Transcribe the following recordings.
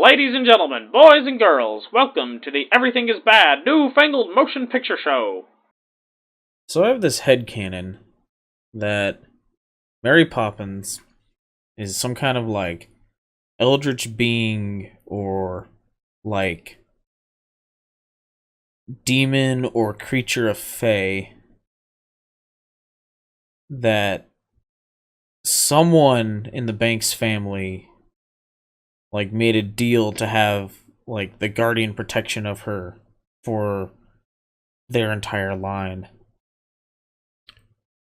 Ladies and gentlemen, boys and girls, welcome to the Everything is Bad new Fangled motion picture show. So I have this headcanon that Mary Poppins is some kind of like eldritch being or like demon or creature of fae that someone in the Banks family like made a deal to have like the guardian protection of her for their entire line.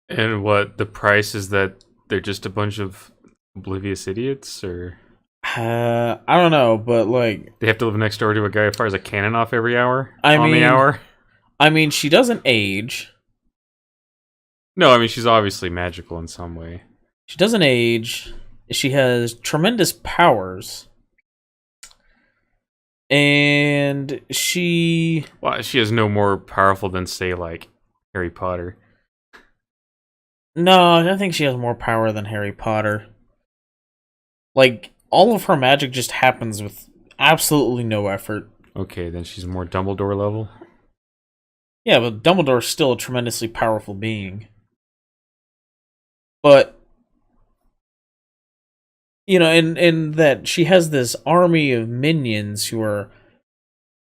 And what the price is that they're just a bunch of oblivious idiots, or I don't know, but like they have to live next door to a guy who fires a cannon off every hour the hour. I mean, she doesn't age. No, I mean she's obviously magical in some way. She doesn't age. She has tremendous powers. And she is no more powerful than, say, like Harry Potter. No, I don't think she has more power than Harry Potter. Like, all of her magic just happens with absolutely no effort. Okay, then she's more Dumbledore level. Yeah, but Dumbledore's still a tremendously powerful being. But you know, and that she has this army of minions who are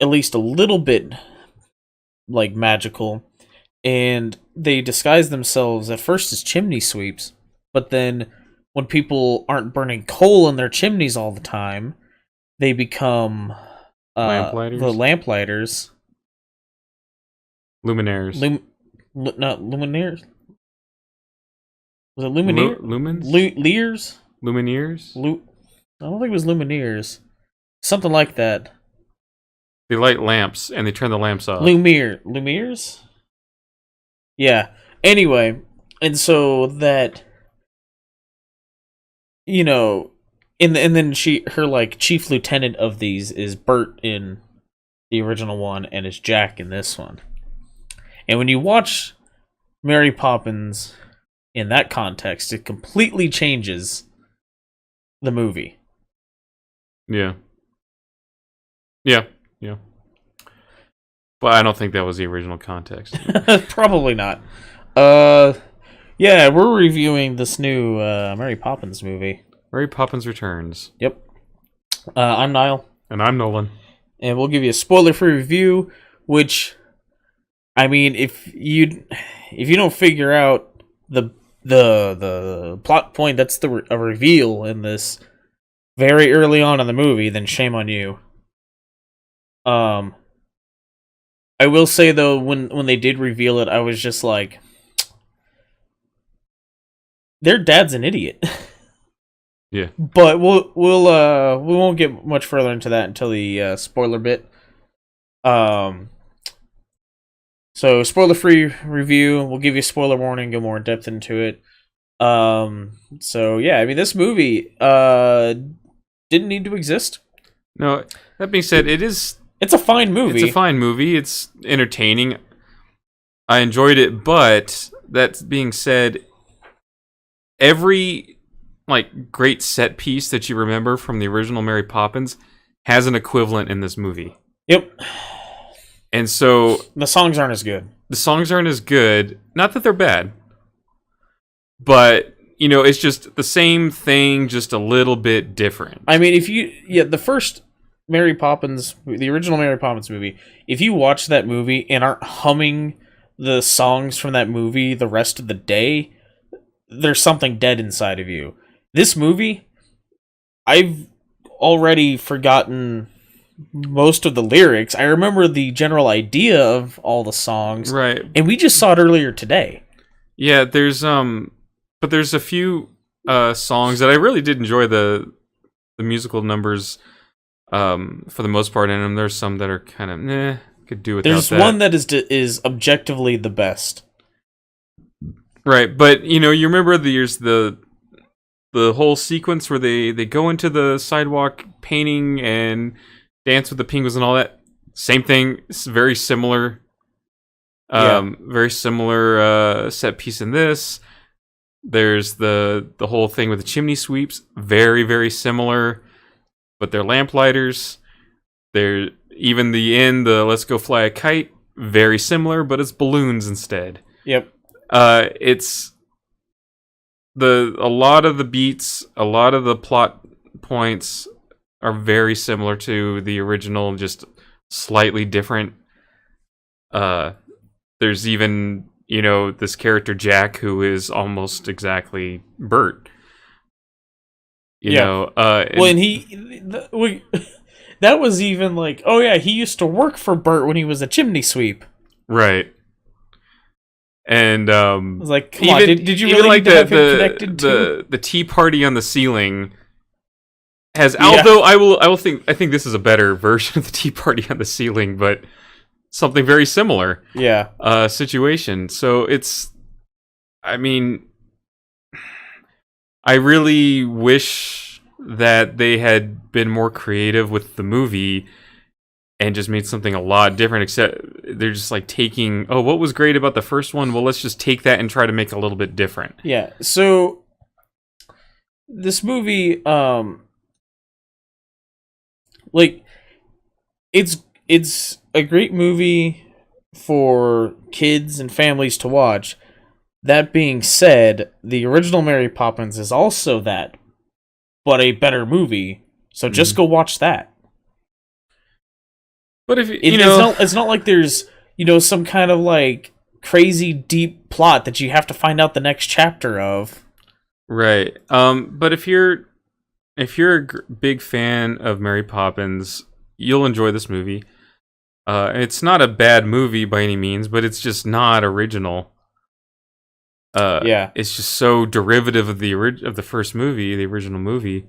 at least a little bit like magical, and they disguise themselves at first as chimney sweeps, but then when people aren't burning coal in their chimneys all the time, they become Lamplighters? the lamplighters. Luminaires. Not luminaires. Was it luminaire? Lumens? Lears? Lumineers? I don't think it was Lumineers. Something like that. They light lamps and they turn the lamps off. Lumieres? Yeah. Anyway, and so that, you know, and then her like chief lieutenant of these is Bert in the original one and is Jack in this one. And when you watch Mary Poppins in that context, it completely changes the movie. Yeah. But I don't think that was the original context. Probably not. Yeah, we're reviewing this new Mary Poppins movie. Mary Poppins Returns. Yep. I'm Niall. And I'm Nolan. And we'll give you a spoiler-free review, which, I mean, if you don't figure out the plot point that's a reveal in this very early on in the movie, then shame on you. I will say though, when they did reveal it, I was just like, their dad's an idiot. Yeah. But we won't get much further into that until the spoiler bit. So spoiler-free review. We'll give you a spoiler warning, go more in depth into it. So yeah, I mean, this movie didn't need to exist. No, that being said, it's a fine movie. It's a fine movie. It's entertaining. I enjoyed it, but that being said, every like great set piece that you remember from the original Mary Poppins has an equivalent in this movie. Yep. And so the songs aren't as good. Not that they're bad, but you know, it's just the same thing, just a little bit different. I mean, the first Mary Poppins, the original Mary Poppins movie, if you watch that movie and aren't humming the songs from that movie the rest of the day, there's something dead inside of you. This movie, I've already forgotten most of the lyrics. I remember the general idea of all the songs. Right. And we just saw it earlier today. Yeah, there's a few songs that I really did enjoy the musical numbers for the most part in them. There's some that are kind of could do without that. There's one that is objectively the best. Right, but you know, you remember the whole sequence where they go into the sidewalk painting and dance with the penguins and all that. Same thing. It's very similar. Very similar set piece in this. There's the whole thing with the chimney sweeps. Very, very similar. but they're lamplighters. They're even the let's go fly a kite, very similar, but it's balloons instead. Yep. It's a lot of the beats, a lot of the plot points are very similar to the original, just slightly different. There's even, this character Jack who is almost exactly Bert. That was even like, oh yeah, he used to work for Bert when he was a chimney sweep. Right. And I was like, come on, did you really like need to have him connected to the tea party on the ceiling has, although I think this is a better version of the tea party on the ceiling, but something very similar. Yeah. Situation. So it's, I really wish that they had been more creative with the movie and just made something a lot different, except they're just like taking, what was great about the first one? Well, let's just take that and try to make it a little bit different. Yeah. So this movie, it's a great movie for kids and families to watch. That being said, the original Mary Poppins is also that, but a better movie. So just go watch that. But if it's not like there's some kind of like crazy deep plot that you have to find out the next chapter of. Right. But if you're a big fan of Mary Poppins, you'll enjoy this movie. It's not a bad movie by any means, but it's just not original. It's just so derivative of the first movie, the original movie,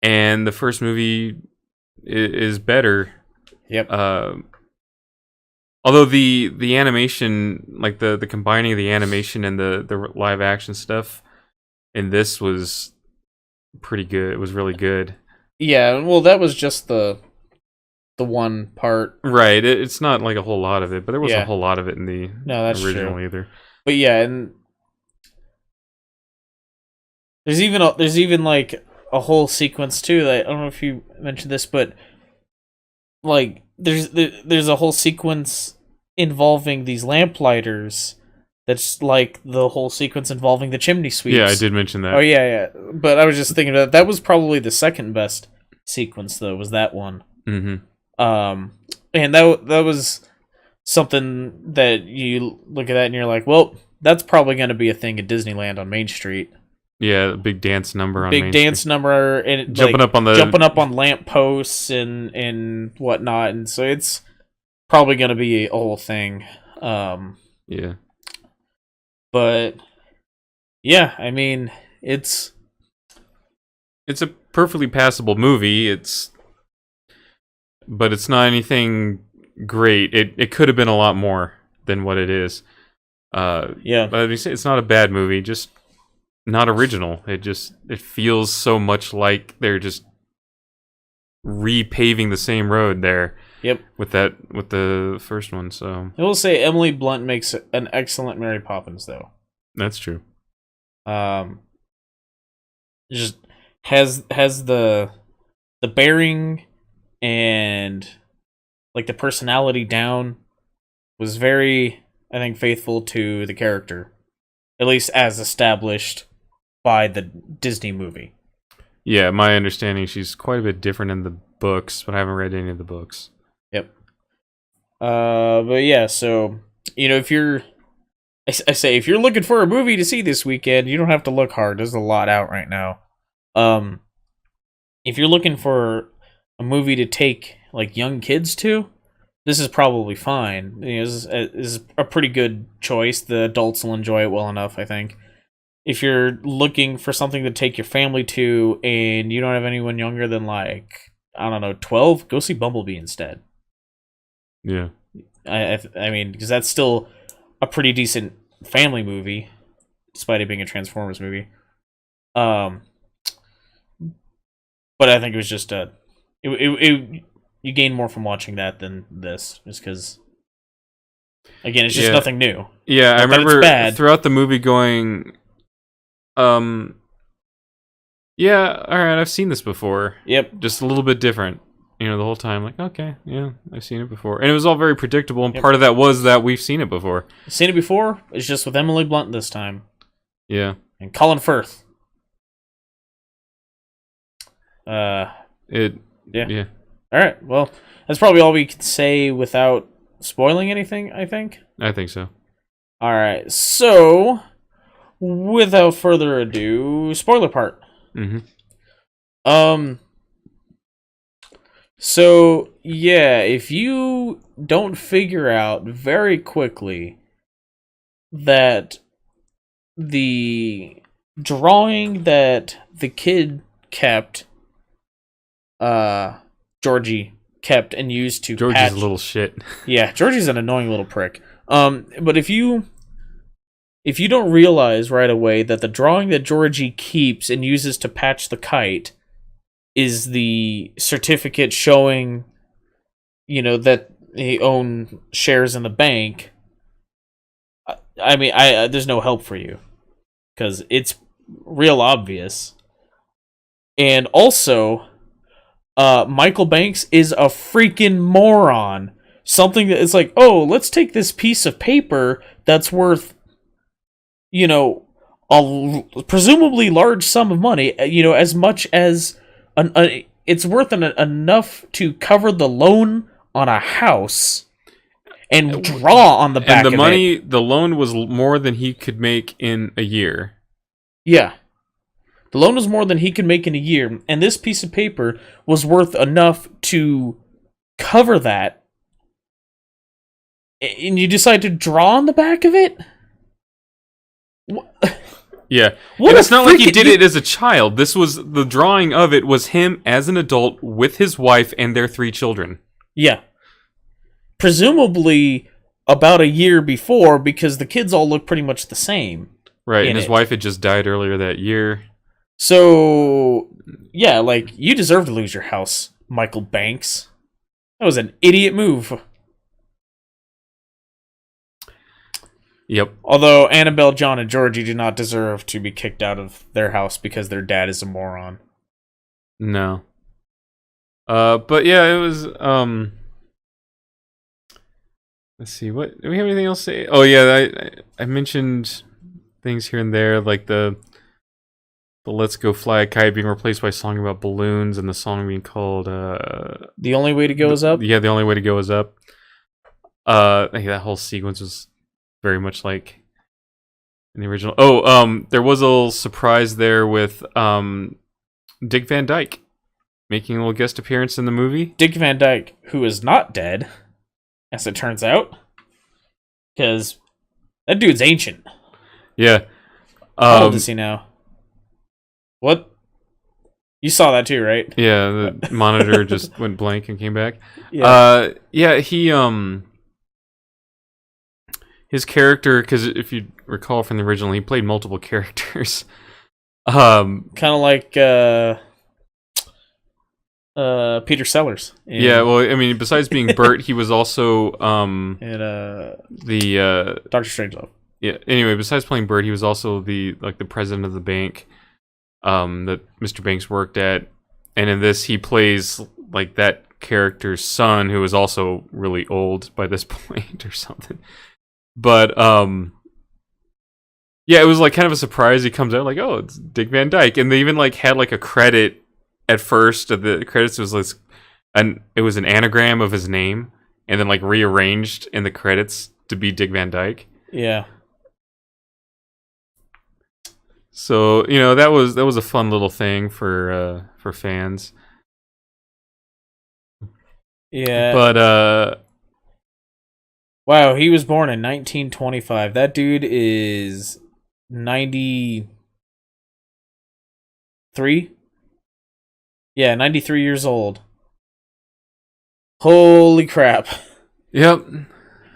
and the first movie is better. Yep. Although the animation, like the combining of the animation and the live action stuff in this was pretty good. It was really good. Yeah, well, that was just the one part. Right. It's not like a whole lot of it, but there wasn't a whole lot of it in the original true. either. But yeah, and there's even like a whole sequence too. That I don't know if you mentioned this, but like there's a whole sequence involving these lamplighters. That's like the whole sequence involving the chimney sweeps. Yeah, I did mention that. Oh yeah. But I was just thinking that was probably the second best sequence though. Was that one? Mm-hmm. And that was something that you look at that and you're like, well, that's probably going to be a thing at Disneyland on Main Street. Yeah, a big dance number on Main Street. Number and jumping up on lamp posts and whatnot, and so it's probably going to be a whole thing. Yeah. But yeah, I mean, it's a perfectly passable movie. But it's not anything great. It could have been a lot more than what it is. Yeah. But it's not a bad movie, just not original. It feels so much like they're just repaving the same road there. Yep. With the first one, so I will say Emily Blunt makes an excellent Mary Poppins though. That's true. Just has the bearing and like the personality down, was very, I think, faithful to the character, at least as established by the Disney movie. Yeah, my understanding, she's quite a bit different in the books, but I haven't read any of the books. Yep. But yeah, so if you're, I say if you're looking for a movie to see this weekend, you don't have to look hard. There's a lot out right now. If you're looking for a movie to take like young kids to, this is probably fine. This is a pretty good choice. The adults will enjoy it well enough, I think. If you're looking for something to take your family to and you don't have anyone younger than like, I don't know, 12, go see Bumblebee instead. Yeah. I mean, because that's still a pretty decent family movie, despite it being a Transformers movie. But I think it was just you gain more from watching that than this, just because, again, it's just nothing new. Yeah, I remember throughout the movie going, Yeah, all right, I've seen this before. Yep. Just a little bit different. You know, the whole time, like, okay, yeah, I've seen it before. And it was all very predictable, and Yep. part of that was that we've seen it before. Seen it before. It's just with Emily Blunt this time. Yeah. And Colin Firth. Yeah. All right. Well, that's probably all we could say without spoiling anything, I think. I think so. All right. So, without further ado, spoiler part. Mm-hmm. So, yeah, if you don't figure out very quickly that the drawing that the kid kept, Georgie kept and used to Georgie's patch... a little shit. Yeah, Georgie's an annoying little prick. But if you don't realize right away that the drawing that Georgie keeps and uses to patch the kite is the certificate showing, you know, that they own shares in the bank, I mean, there's no help for you. Because it's real obvious. And also, Michael Banks is a freaking moron. Something that is like, oh, let's take this piece of paper that's worth, you know, a presumably large sum of money, you know, as much as it's worth enough to cover the loan on a house and draw on the back of it. And the money, the loan was more than he could make in a year. Yeah. The loan was more than he could make in a year, and this piece of paper was worth enough to cover that. And you decide to draw on the back of it? Yeah. And it's not like he did it as a child. This was, the drawing of it was him as an adult with his wife and their 3 children. Yeah. Presumably about a year before, because the kids all look pretty much the same. Right, and his wife had just died earlier that year. So, yeah, like, you deserve to lose your house, Michael Banks. That was an idiot move. Yep. Although Annabelle, John, and Georgie do not deserve to be kicked out of their house because their dad is a moron. No. But yeah, it was, let's see, what, do we have anything else to say? Oh yeah, I mentioned things here and there, like the Let's Go Fly a Kite being replaced by a song about balloons, and the song being called, The Only Way to Go Is Up? Yeah, The Only Way to Go Is Up. I think that whole sequence was very much like in the original. Oh, there was a little surprise there with Dick Van Dyke making a little guest appearance in the movie. Dick Van Dyke, who is not dead, as it turns out, because that dude's ancient. Yeah. How old is he now? What? You saw that too, right? Yeah, the monitor just went blank and came back. Yeah. Yeah, he his character, because if you recall from the original, he played multiple characters. Kind of like Peter Sellers. Yeah, well, I mean, besides being Bert, he was also in the Doctor Strangelove. Yeah. Anyway, besides playing Bert, he was also the president of the bank that Mr. Banks worked at, and in this he plays like that character's son, who is also really old by this point or something. But yeah, it was like kind of a surprise. He comes out like, oh, it's Dick Van Dyke, and they even like had like a credit at first. The credits was like, it was an anagram of his name, and then like rearranged in the credits to be Dick Van Dyke. Yeah. So, you know, that was a fun little thing for fans. Yeah. But wow, he was born in 1925. That dude is 93? Yeah, 93 years old. Holy crap. Yep.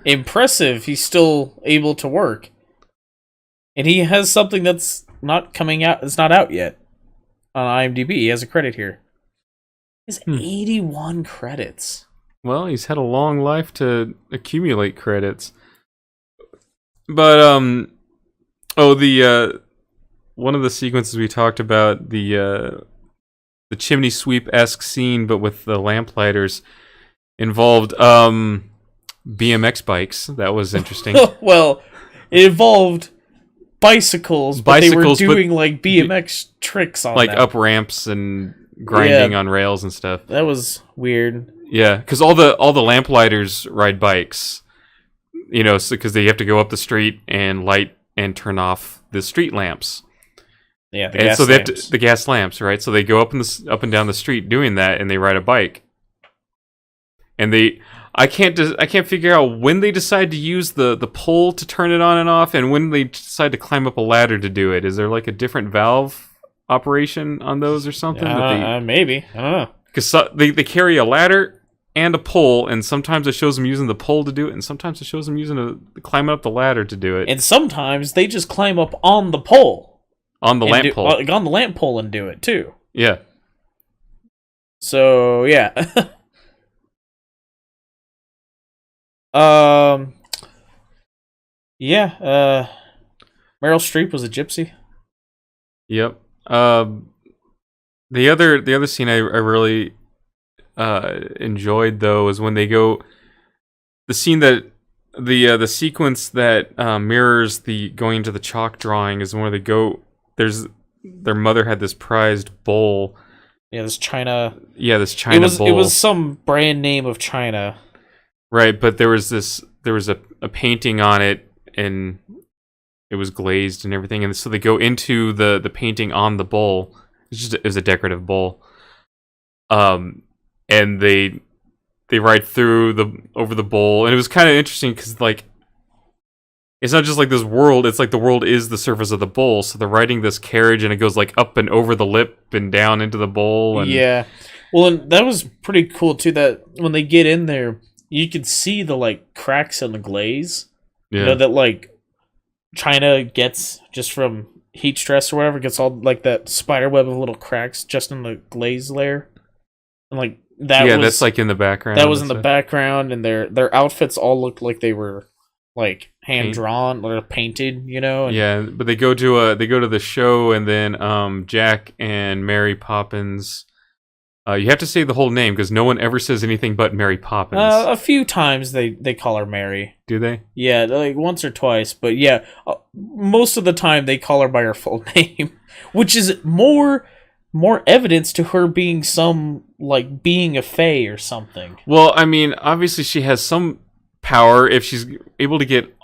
Impressive. He's still able to work. And he has something that's not coming out. It's not out yet on IMDb. He has a credit here. He has 81 credits. Well, he's had a long life to accumulate credits. But one of the sequences we talked about, the chimney sweep-esque scene, but with the lamplighters, involved BMX bikes. That was interesting. Well, it involved bicycles, but they were doing like BMX tricks on like them. up ramps and grinding on rails and stuff. That was weird. Yeah, because all the lamplighters ride bikes, you know, because they have to go up the street and light and turn off the street lamps. Yeah, the and gas so they lamps. have to, the gas lamps, right? So they go up and down the street doing that, and they ride a bike. And I can't figure out when they decide to use the pole to turn it on and off, and when they decide to climb up a ladder to do it. Is there like a different valve operation on those or something? Maybe. I don't know. Because they carry a ladder and a pole, and sometimes it shows them using the pole to do it, and sometimes it shows them using climbing up the ladder to do it. And sometimes they just climb up on the pole. On the lamp pole. On the lamp pole and do it, too. Yeah. So, yeah. Yeah, Meryl Streep was a gypsy. Yep. The other scene I really enjoyed, though, is when they go, the scene that the sequence that mirrors the going into the chalk drawing is where they go. Their mother had this prized bowl. Yeah, this China. Yeah, this China bowl. It was some brand name of China. Right, but there was a painting on it, and it was glazed and everything, and so they go into the painting on the bowl. It was a decorative bowl. And they ride through over the bowl, and it was kind of interesting because like it's not just like this world; it's like the world is the surface of the bowl. So they're riding this carriage, and it goes like up and over the lip and down into the bowl. And yeah, well, and that was pretty cool too. That when they get in there, you could see the like cracks in the glaze. Yeah. You know that like China gets just from heat stress or whatever, gets all like that spider web of little cracks just in the glaze layer, and like that. Yeah, that's like in the background. That was in the background, and their outfits all looked like they were like hand drawn or painted, you know. And yeah, but they go to the show, and then Jack and Mary Poppins. You have to say the whole name because no one ever says anything but Mary Poppins. A few times they call her Mary. Do they? Yeah, like once or twice, but yeah, most of the time they call her by her full name, which is more evidence to her being being a fae or something. Well, I mean, obviously she has some power if she's able to get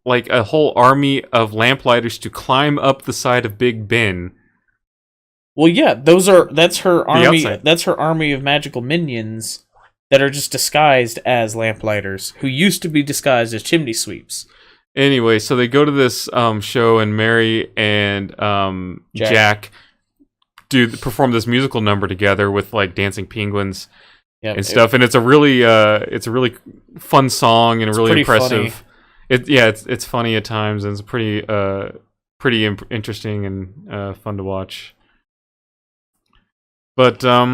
like a whole army of lamplighters to climb up the side of Big Ben. Well, yeah, that's her army. Outside. That's her army of magical minions that are just disguised as lamplighters, who used to be disguised as chimney sweeps. Anyway, so they go to this show, and Mary and Jack perform this musical number together with like dancing penguins and stuff, and it's a really fun song and a really impressive. It's funny at times, and it's pretty interesting and fun to watch. But I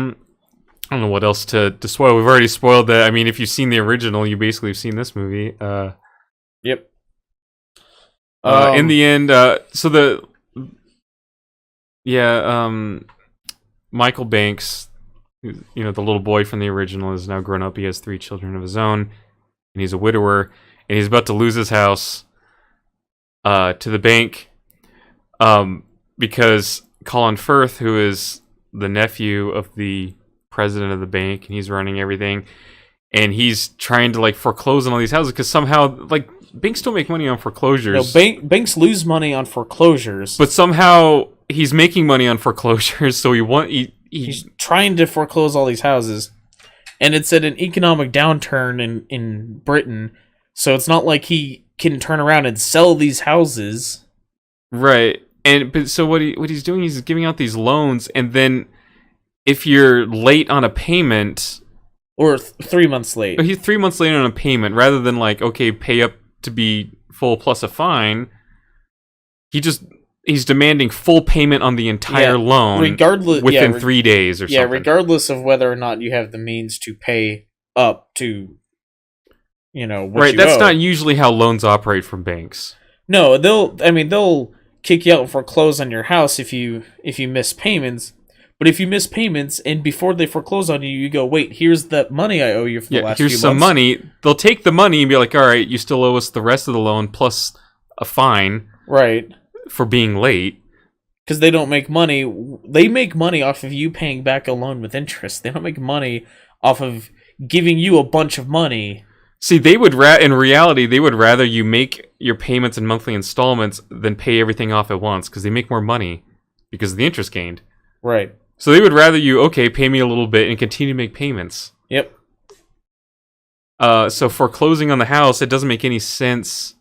don't know what else to spoil. We've already spoiled that. I mean, if you've seen the original, you basically have seen this movie. Yep. In the end, Michael Banks, you know, the little boy from the original, is now grown up. He has 3 children of his own, and he's a widower, and he's about to lose his house to the bank because Colin Firth, who is the nephew of the president of the bank, and he's running everything, and he's trying to like foreclose on all these houses because somehow like banks don't make money on foreclosures. No, banks lose money on foreclosures, but somehow he's making money on foreclosures. So he's trying to foreclose all these houses, and it's at an economic downturn in Britain. So it's not like he can turn around and sell these houses, right? But so what he's doing is he's giving out these loans, and then if you're late on a payment, or 3 months late, he's 3 months late on a payment, rather than like pay up to be full plus a fine. He's demanding full payment on the entire loan, regardless within 3 days or something. Yeah, regardless of whether or not you have the means to pay up to, what right. you That's owe. not usually how loans operate from banks. No, they'll kick you out and foreclose on your house if you miss payments. But if you miss payments and before they foreclose on you, you go, wait, here's the money I owe you for the last few months. Here's some money. They'll take the money and be like, all right, you still owe us the rest of the loan plus a fine. Right. For being late. Because they don't make money. They make money off of you paying back a loan with interest. They don't make money off of giving you a bunch of money. See, they would in reality, they would rather you make your payments in monthly installments than pay everything off at once because they make more money because of the interest gained. Right. So they would rather you, okay, pay me a little bit and continue to make payments. Yep. So foreclosing on the house, it doesn't make any sense.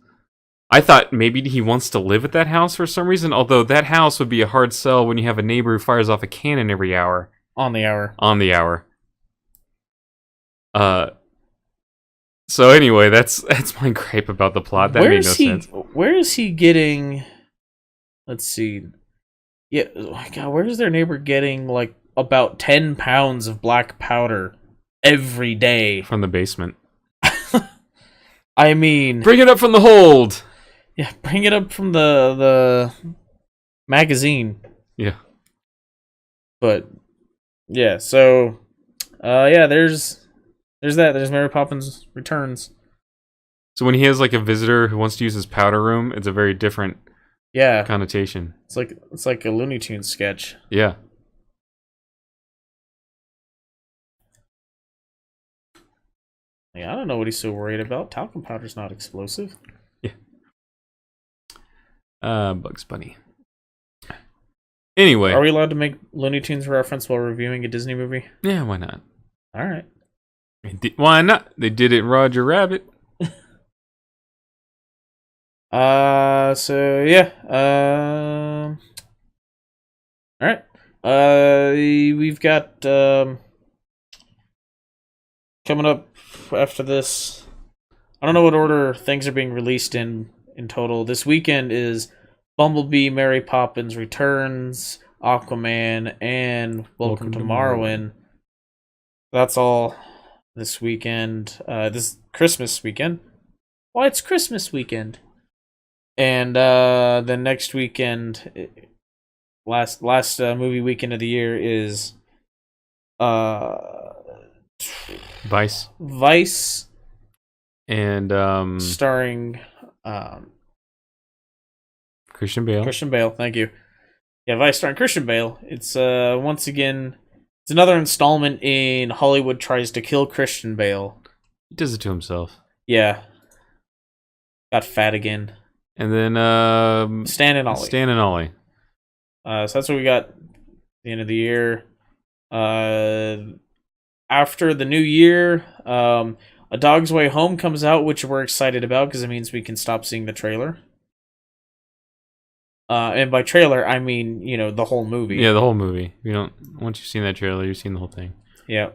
I thought maybe he wants to live at that house for some reason, although that house would be a hard sell when you have a neighbor who fires off a cannon every hour. On the hour. On the hour. So anyway, that's my gripe about the plot. That made no sense. Where is he getting... Let's see... Yeah, God, where is their neighbor getting, like, about 10 pounds of black powder every day? From the basement. I mean... Bring it up from the hold! Yeah, bring it up from the magazine. Yeah. But, yeah, so... yeah, there's that. There's Mary Poppins Returns. So when he has, like, a visitor who wants to use his powder room, it's a very different... Yeah, connotation. It's like a Looney Tunes sketch. Yeah. Yeah, I don't know what he's so worried about. Talcum powder's not explosive. Yeah. Bugs Bunny. Anyway, are we allowed to make Looney Tunes reference while reviewing a Disney movie? Yeah, why not? All right. Why not? They did it in Roger Rabbit. So yeah, all right. We've got coming up after this. I don't know what order things are being released in total. This weekend is Bumblebee, Mary Poppins Returns, Aquaman, and Welcome to Marwen. That's all this weekend. This Christmas weekend. Why, it's Christmas weekend. And the next weekend, last movie weekend of the year is Vice. And starring Christian Bale. Christian Bale, thank you. Yeah, Vice starring Christian Bale. It's once again, it's another installment in Hollywood tries to kill Christian Bale. He does it to himself. Yeah. Got fat again. And then Stan and Ollie. So that's what we got at the end of the year. After the new year, A Dog's Way Home comes out, which we're excited about because it means we can stop seeing the trailer. And by trailer, I mean, the whole movie. Yeah, the whole movie. Once you've seen that trailer, you've seen the whole thing. Yeah.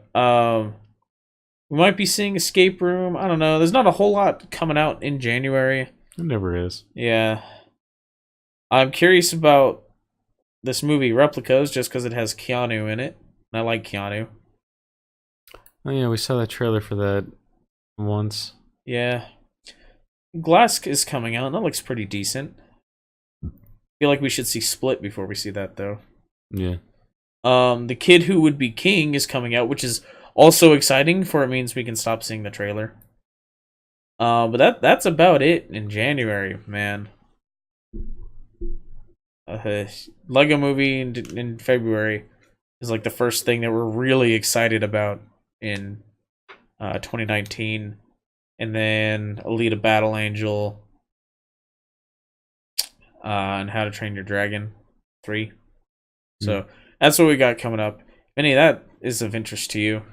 We might be seeing Escape Room. I don't know. There's not a whole lot coming out in January. It never is. Yeah. I'm curious about this movie, Replicas, just because it has Keanu in it. And I like Keanu. Oh, yeah, we saw that trailer for that once. Yeah. Glass is coming out, and that looks pretty decent. I feel like we should see Split before we see that, though. Yeah. The Kid Who Would Be King is coming out, which is also exciting, for it means we can stop seeing the trailer. But that's about it in January, man. Lego Movie in February is like the first thing that we're really excited about in 2019. And then Alita Battle Angel and How to Train Your Dragon 3. So that's what we got coming up. If any of that is of interest to you,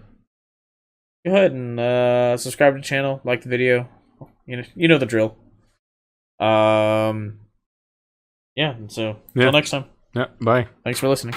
go ahead and subscribe to the channel, like the video. You know the drill. Yeah, so until next time. Yeah, bye. Thanks for listening.